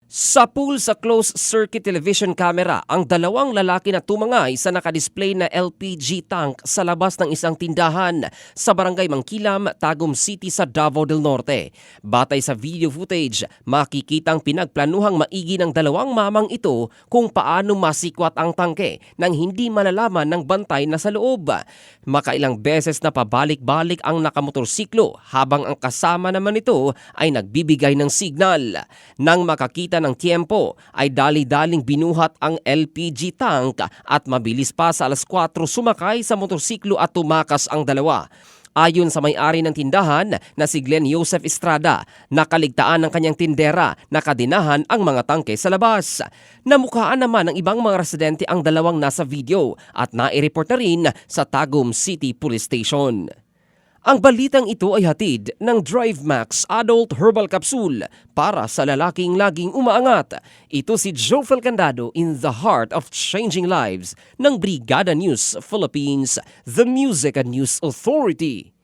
Sa pool sa closed-circuit television camera, ang dalawang lalaki na tumangay sa nakadisplay na LPG tank sa labas ng isang tindahan sa barangay Mangkilam, Tagum City sa Davao del Norte. Batay sa video footage, makikitang pinagplanuhang maigi ng dalawang mamang ito kung paano masikwat ang tangke nang hindi malalaman ng bantay na sa loob. Makailang beses na pabalik-balik ang nakamotorsiklo habang ang kasama naman ito ay nagbibigay ng signal. Nang makakita ng tiempo ay dali-daling binuhat ang LPG tank at mabilis pa sa 4:00 sumakay sa motorsiklo at tumakas ang dalawa. Ayon sa may-ari ng tindahan na si Glenn Joseph Estrada, nakaligtaan ng kanyang tindera na kadinahan ang mga tangke sa labas. Namukhaan naman ng ibang mga residente ang dalawang nasa video at nai-report na rin sa Tagum City Police Station. Ang balitang ito ay hatid ng Drive Max Adult Herbal Capsule para sa lalaking laging umaangat. Ito si Jofel Candado in the heart of changing lives ng Brigada News Philippines, the Music and News Authority.